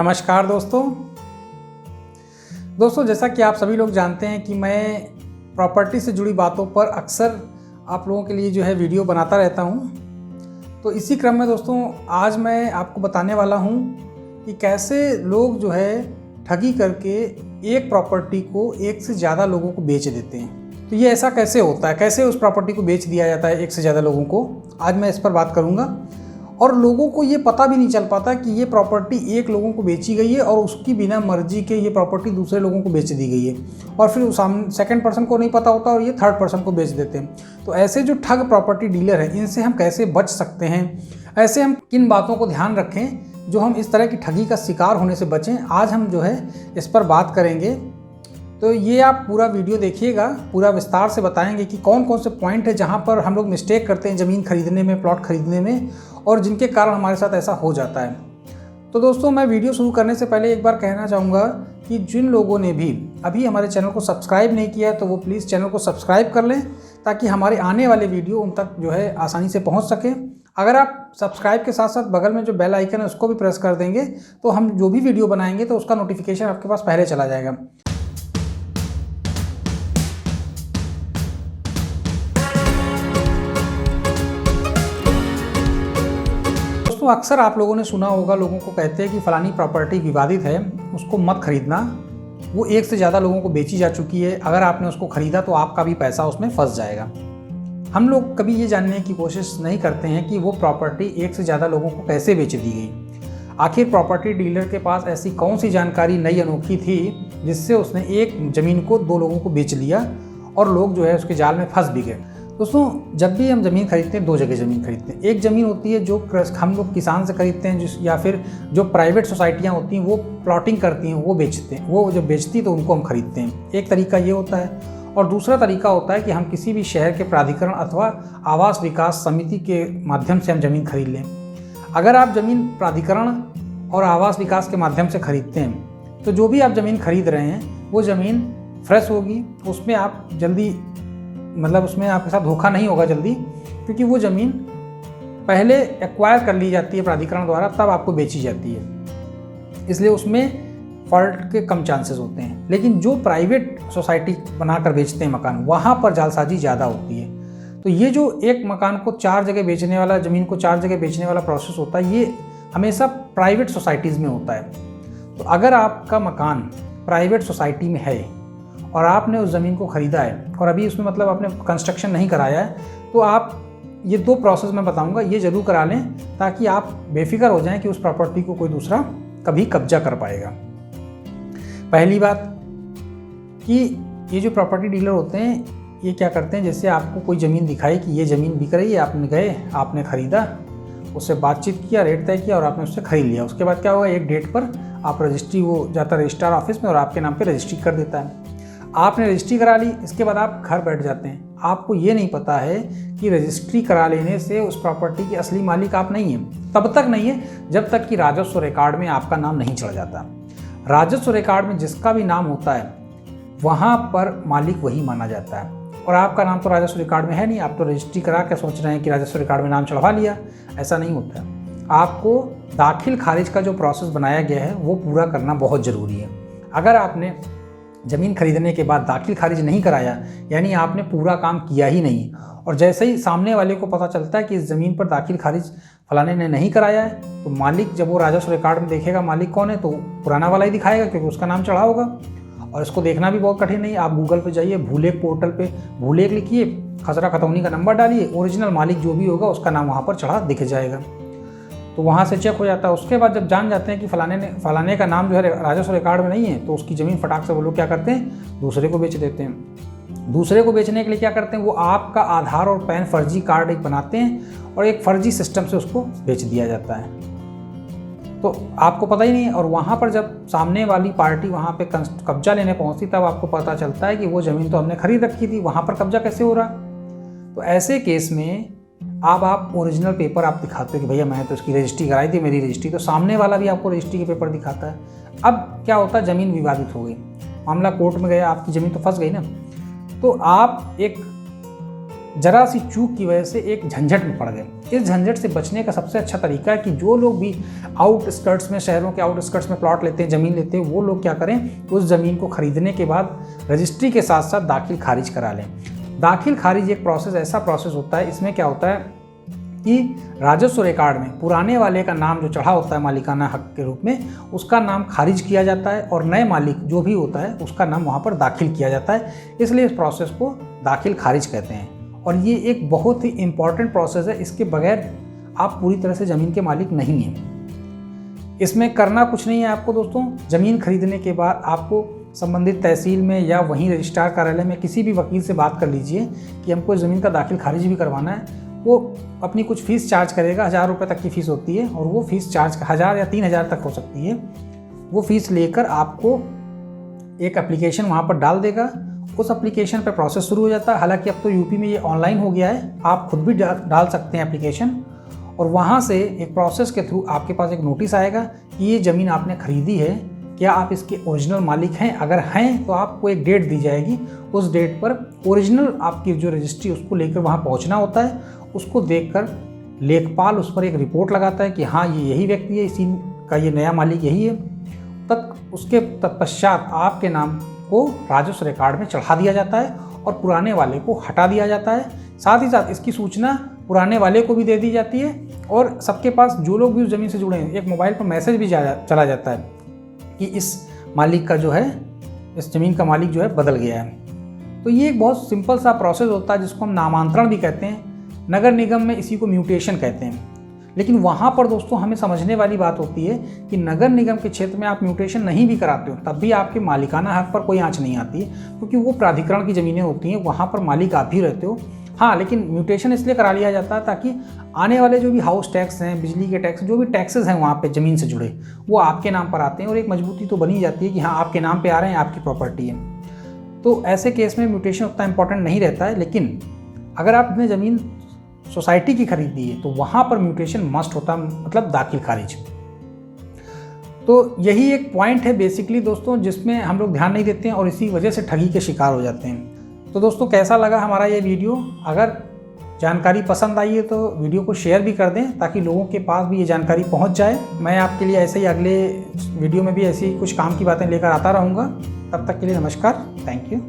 नमस्कार दोस्तों जैसा कि आप सभी लोग जानते हैं कि मैं प्रॉपर्टी से जुड़ी बातों पर अक्सर आप लोगों के लिए जो है वीडियो बनाता रहता हूं। तो इसी क्रम में दोस्तों आज मैं आपको बताने वाला हूं कि कैसे लोग जो है ठगी करके एक प्रॉपर्टी को एक से ज़्यादा लोगों को बेच देते हैं। तो ये ऐसा कैसे होता है, कैसे उस प्रॉपर्टी को बेच दिया जाता है एक से ज़्यादा लोगों को, आज मैं इस पर बात करूँगा। और लोगों को ये पता भी नहीं चल पाता कि ये प्रॉपर्टी एक लोगों को बेची गई है और उसकी बिना मर्जी के ये प्रॉपर्टी दूसरे लोगों को बेच दी गई है, और फिर सेकंड पर्सन को नहीं पता होता और ये थर्ड पर्सन को बेच देते हैं। तो ऐसे जो ठग प्रॉपर्टी डीलर हैं, इनसे हम कैसे बच सकते हैं, ऐसे हम किन बातों को ध्यान रखें जो हम इस तरह की ठगी का शिकार होने से बचें, आज हम जो है इस पर बात करेंगे। तो ये आप पूरा वीडियो देखिएगा, पूरा विस्तार से बताएंगे कि कौन कौन से पॉइंट है जहाँ पर हम लोग मिस्टेक करते हैं ज़मीन खरीदने में, प्लॉट खरीदने में, और जिनके कारण हमारे साथ ऐसा हो जाता है। तो दोस्तों मैं वीडियो शुरू करने से पहले एक बार कहना चाहूँगा कि जिन लोगों ने भी अभी हमारे चैनल को सब्सक्राइब नहीं किया है तो वो प्लीज़ चैनल को सब्सक्राइब कर लें, ताकि हमारे आने वाले वीडियो उन तक जो है आसानी से पहुँच सके। अगर आप सब्सक्राइब के साथ साथ बगल में जो बेल आइकन है उसको भी प्रेस कर देंगे तो हम जो भी वीडियो बनाएंगे तो उसका नोटिफिकेशन आपके पास पहले चला जाएगा। दोस्तों अक्सर आप लोगों ने सुना होगा, लोगों को कहते हैं कि फलानी प्रॉपर्टी विवादित है, उसको मत खरीदना, वो एक से ज़्यादा लोगों को बेची जा चुकी है, अगर आपने उसको खरीदा तो आपका भी पैसा उसमें फंस जाएगा। हम लोग कभी ये जानने की कोशिश नहीं करते हैं कि वो प्रॉपर्टी एक से ज़्यादा लोगों को कैसे बेच दी गई। आखिर प्रॉपर्टी डीलर के पास ऐसी कौन सी जानकारी नई अनोखी थी जिससे उसने एक ज़मीन को दो लोगों को बेच लिया और लोग जो है उसके जाल में फंस भी गए। दोस्तों जब भी हम ज़मीन खरीदते हैं, दो जगह ज़मीन खरीदते हैं। एक ज़मीन होती है जो हम लोग किसान से खरीदते हैं, या फिर जो प्राइवेट सोसाइटियाँ होती हैं वो प्लॉटिंग करती हैं, वो बेचते हैं, वो जब बेचती तो उनको हम खरीदते हैं। एक तरीका ये होता है, और दूसरा तरीका होता है कि हम किसी भी शहर के प्राधिकरण अथवा आवास विकास समिति के माध्यम से हम ज़मीन खरीद लें। अगर आप ज़मीन प्राधिकरण और आवास विकास के माध्यम से खरीदते हैं तो जो भी आप ज़मीन खरीद रहे हैं वो ज़मीन फ्रेश होगी, उसमें आप जल्दी उसमें आपके साथ धोखा नहीं होगा जल्दी, क्योंकि वो ज़मीन पहले एक्वायर कर ली जाती है प्राधिकरण द्वारा, तब आपको बेची जाती है, इसलिए उसमें फॉल्ट के कम चांसेस होते हैं। लेकिन जो प्राइवेट सोसाइटी बनाकर बेचते हैं मकान, वहाँ पर जालसाजी ज़्यादा होती है। तो ये जो एक मकान को चार जगह बेचने वाला, ज़मीन को चार जगह बेचने वाला प्रोसेस होता है, ये हमेशा प्राइवेट सोसाइटीज़ में होता है। तो अगर आपका मकान प्राइवेट सोसाइटी में है और आपने उस ज़मीन को ख़रीदा है और अभी उसमें आपने कंस्ट्रक्शन नहीं कराया है, तो आप ये दो प्रोसेस मैं बताऊंगा, ये ज़रूर करा लें, ताकि आप बेफिक्र हो जाएं कि उस प्रॉपर्टी को कोई दूसरा कभी कब्जा कर पाएगा। पहली बात कि ये जो प्रॉपर्टी डीलर होते हैं ये क्या करते हैं, जैसे आपको कोई ज़मीन दिखाई कि ये ज़मीन बिक रही है, आपने गए, आपने ख़रीदा, उससे बातचीत किया, रेट तय किया और आपने उससे ख़रीद लिया। उसके बाद क्या होगा, एक डेट पर आप रजिस्ट्री, वो जाता है रजिस्ट्रार ऑफिस में और आपके नाम पर रजिस्ट्री कर देता है। आपने रजिस्ट्री करा ली, इसके बाद आप घर बैठ जाते हैं। आपको ये नहीं पता है कि रजिस्ट्री करा लेने से उस प्रॉपर्टी के असली मालिक आप नहीं हैं। तब तक नहीं है जब तक कि राजस्व रिकॉर्ड में आपका नाम नहीं चढ़ जाता। राजस्व रिकॉर्ड में जिसका भी नाम होता है वहाँ पर मालिक वही माना जाता है, और आपका नाम तो राजस्व रिकॉर्ड में है नहीं। आप तो रजिस्ट्री करा के सोच रहे हैं कि राजस्व रिकॉर्ड में नाम चढ़वा लिया, ऐसा नहीं होता है। आपको दाखिल खारिज का जो प्रोसेस बनाया गया है वो पूरा करना बहुत ज़रूरी है। अगर आपने ज़मीन खरीदने के बाद दाखिल खारिज नहीं कराया, यानी आपने पूरा काम किया ही नहीं, और जैसे ही सामने वाले को पता चलता है कि इस ज़मीन पर दाखिल खारिज फलाने ने नहीं कराया है, तो मालिक जब वो राजस्व रिकॉर्ड में देखेगा मालिक कौन है, तो पुराना वाला ही दिखाएगा, क्योंकि उसका नाम चढ़ा होगा। और इसको देखना भी बहुत कठिन नहीं, आप गूगल पे जाइए, भूलेख पोर्टल पे भूलेख लिखिए, खसरा खतौनी का नंबर डालिए, ओरिजिनल मालिक जो भी होगा उसका नाम वहाँ पर चढ़ा दिख जाएगा, तो वहाँ से चेक हो जाता है। उसके बाद जब जान जाते हैं कि फलाने का नाम जो है राजस्व रिकॉर्ड में नहीं है, तो उसकी ज़मीन फटाक से वो लोग क्या करते हैं, दूसरे को बेच देते हैं। दूसरे को बेचने के लिए क्या करते हैं, वो आपका आधार और पैन फर्जी कार्ड एक बनाते हैं और एक फर्जी सिस्टम से उसको बेच दिया जाता है, तो आपको पता ही नहीं है। और वहाँ पर जब सामने वाली पार्टी वहाँ पे कब्जा लेने पहुँचती, तब आपको पता चलता है कि वो ज़मीन तो हमने खरीद रखी थी, वहाँ पर कब्जा कैसे हो रहा। तो ऐसे केस में आप ओरिजिनल पेपर आप दिखाते हो कि भैया मैंने तो इसकी रजिस्ट्री कराई थी, मेरी रजिस्ट्री, तो सामने वाला भी आपको रजिस्ट्री के पेपर दिखाता है। अब क्या होता है, ज़मीन विवादित हो गई, मामला कोर्ट में गया, आपकी ज़मीन तो फंस गई ना। तो आप एक जरा सी चूक की वजह से एक झंझट में पड़ गए। इस झंझट से बचने का सबसे अच्छा तरीका है कि जो लोग भी आउटस्कर्ट्स में, शहरों के आउटस्कर्ट्स में प्लॉट लेते हैं, ज़मीन लेते हैं, वो लोग क्या करें, उस ज़मीन को खरीदने के बाद रजिस्ट्री के साथ साथ दाखिल खारिज करा लें। दाखिल खारिज एक प्रोसेस, ऐसा प्रोसेस होता है, इसमें क्या होता है कि राजस्व रिकॉर्ड में पुराने वाले का नाम जो चढ़ा होता है मालिकाना हक के रूप में, उसका नाम खारिज किया जाता है और नए मालिक जो भी होता है उसका नाम वहाँ पर दाखिल किया जाता है। इसलिए इस प्रोसेस को दाखिल खारिज कहते हैं और ये एक बहुत ही इम्पॉर्टेंट प्रोसेस है। इसके बगैर आप पूरी तरह से ज़मीन के मालिक नहीं हैं। इसमें करना कुछ नहीं है आपको दोस्तों। ज़मीन खरीदने के बाद आपको संबंधित तहसील में या वहीं रजिस्ट्रार कार्यालय में किसी भी वकील से बात कर लीजिए कि हमको ज़मीन का दाखिल खारिज भी करवाना है। वो अपनी कुछ फ़ीस चार्ज करेगा, 1000 रुपये तक की फ़ीस होती है और वो फ़ीस चार्ज 1000 या 3000 तक हो सकती है। वो फ़ीस लेकर आपको एक एप्लीकेशन वहाँ पर डाल देगा। उस एप्लीकेशन पर प्रोसेस शुरू हो जाता है। हालांकि अब तो यूपी में ये ऑनलाइन हो गया है, आप खुद भी डाल सकते हैं एप्लीकेशन और वहाँ से एक प्रोसेस के थ्रू आपके पास एक नोटिस आएगा कि ये ज़मीन आपने ख़रीदी है, क्या आप इसके ओरिजिनल मालिक हैं? अगर हैं तो आपको एक डेट दी जाएगी। उस डेट पर ओरिजिनल आपकी जो रजिस्ट्री उसको लेकर वहाँ पहुँचना होता है। उसको देखकर लेखपाल उस पर एक रिपोर्ट लगाता है कि हाँ ये यही व्यक्ति है, इसी का ये नया मालिक यही है। उसके तत्पश्चात आपके नाम को राजस्व रिकॉर्ड में चढ़ा दिया जाता है और पुराने वाले को हटा दिया जाता है। साथ ही साथ इसकी सूचना पुराने वाले को भी दे दी जाती है और सबके पास, जो लोग भी उस ज़मीन से जुड़े हैं, एक मोबाइल पर मैसेज भी चला जाता है कि इस मालिक का जो है, इस ज़मीन का मालिक जो है बदल गया है। तो ये एक बहुत सिंपल सा प्रोसेस होता है जिसको हम नामांतरण भी कहते हैं। नगर निगम में इसी को म्यूटेशन कहते हैं। लेकिन वहाँ पर दोस्तों हमें समझने वाली बात होती है कि नगर निगम के क्षेत्र में आप म्यूटेशन नहीं भी कराते हो तब भी आपके मालिकाना हक पर कोई आँच नहीं आती है, क्योंकि वो प्राधिकरण की ज़मीनें होती हैं, वहाँ पर मालिक आप ही रहते हो। हाँ, लेकिन म्यूटेशन इसलिए करा लिया जाता है ताकि आने वाले जो भी हाउस टैक्स हैं, बिजली के टैक्स, जो भी टैक्सेस हैं वहाँ पे ज़मीन से जुड़े, वो आपके नाम पर आते हैं और एक मजबूती तो बनी जाती है कि हाँ आपके नाम पे आ रहे हैं, आपकी प्रॉपर्टी है। तो ऐसे केस में म्यूटेशन उतना इंपॉर्टेंट नहीं रहता है। लेकिन अगर आपने ज़मीन सोसाइटी की खरीदी है तो वहाँ पर म्यूटेशन मस्ट होता है, मतलब दाखिल खारिज। तो यही एक पॉइंट है बेसिकली दोस्तों, जिसमें हम लोग ध्यान नहीं देते हैं और इसी वजह से ठगी के शिकार हो जाते हैं। तो दोस्तों कैसा लगा हमारा ये वीडियो? अगर जानकारी पसंद आई है तो वीडियो को शेयर भी कर दें ताकि लोगों के पास भी ये जानकारी पहुंच जाए। मैं आपके लिए ऐसे ही अगले वीडियो में भी ऐसी कुछ काम की बातें लेकर आता रहूँगा। तब तक के लिए नमस्कार, थैंक यू।